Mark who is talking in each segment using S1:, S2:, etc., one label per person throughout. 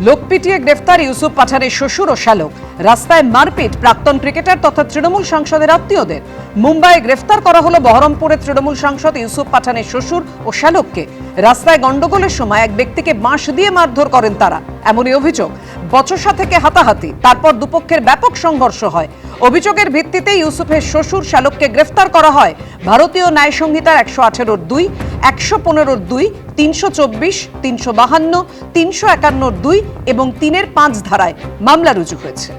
S1: লোক পিটিয়ে গ্রেফতার ইউসুফ পাঠানের শ্বশুর ও শ্যালক। রাস্তায় মারপিট প্রাক্তন ক্রিকেটার তথা তৃণমূল সাংসদের আত্মীয়দের। মুম্বাইয়ে গ্রেফতার করা হলো বহরমপুরের তৃণমূল সাংসদ ইউসুফ পাঠানের শ্বশুর ও শ্যালককে। রাস্তায় গন্ডগোলের সময় এক ব্যক্তিকে বাঁশ দিয়ে মারধর করেন তারা, এমনই অভিযোগ। বচসা থেকে হাতাহাতি, তারপর দুপক্ষের ব্যাপক সংঘর্ষ হয়। অভিযোগের ভিত্তিতে ইউসুফের শ্বশুর শ্যালককে গ্রেফতার করা হয় ভারতীয় ন্যায় সংহিতার 118(2), 115(2), 324, 352, 351(2) এবং 3(5) ধারায় মামলা রুজু হয়েছে।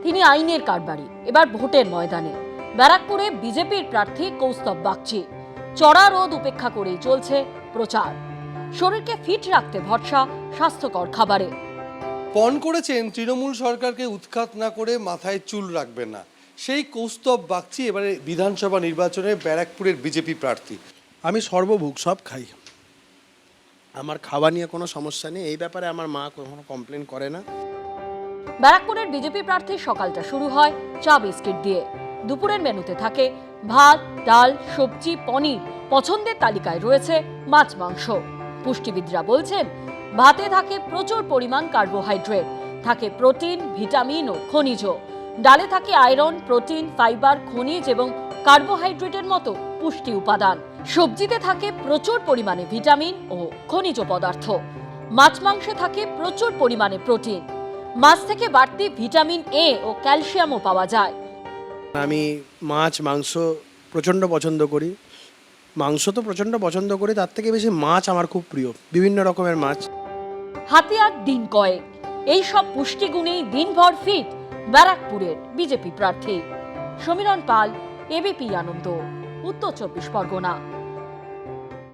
S2: তিনি আইনের কারবারি, এবার ভোটের ময়দানে। ব্যারাকপুরে বিজেপির প্রার্থী কৌস্তব বাগচি। চড়া রোদ উপেক্ষা করেই চলছে প্রচার। শরীরকে ফিট রাখতে ভরসা স্বাস্থ্যকর খাবারে।
S3: পণ করেছেন তৃণমূল সরকারকে উৎখাত না করে মাথায় চুল রাখবেন না, সেই কৌস্তব বাগচি এবারে বিধানসভা নির্বাচনে ব্যারাকপুরের বিজেপি প্রার্থী।
S4: আমি সর্বভোগ সব খাই, আমার খাওয়া নিয়ে কোনো সমস্যা নেই। এই ব্যাপারে আমার মা কখনো কমপ্লেন করে না।
S2: ব্যারাকপুরের বিজেপি প্রার্থীর সকালটা শুরু হয় চা বিস্কিট দিয়ে। দুপুরের মেনুতে থাকে ভাত, ডাল, সবজি, পনির। পছন্দের তালিকায় রয়েছে মাছ, মাংস। পুষ্টিবিদরা বলছেন ভাতে থাকে প্রচুর পরিমাণ কার্বোহাইড্রেট, থাকে প্রোটিন, ভিটামিন ও খনিজ। ডালে থাকে আয়রন, প্রোটিন, ফাইবার, খনিজ এবং কার্বোহাইড্রেটের মতো পুষ্টি উপাদান। সবজিতে থাকে প্রচুর পরিমাণে ভিটামিন ও খনিজ পদার্থ। মাছ, মাংসে থাকে প্রচুর পরিমাণে প্রোটিন। মাছ থেকে বাড়তি ভিটামিন এ ও ক্যালসিয়ামও পাওয়া যায়।
S4: আমি মাছ, মাংস প্রচণ্ড পছন্দ করি। মাংস তো প্রচণ্ড পছন্দ করি, তার থেকে বেশি মাছ আমার খুব প্রিয়, বিভিন্ন রকমের মাছ।
S2: হাতে আর দিন কয়েক, এই সব পুষ্টিগুণেই দিনভর ফিট ব্যারাকপুরের বিজেপি প্রার্থী। সমীরণ পাল, এবিপি আনন্দ, উত্তর 24 পরগনা।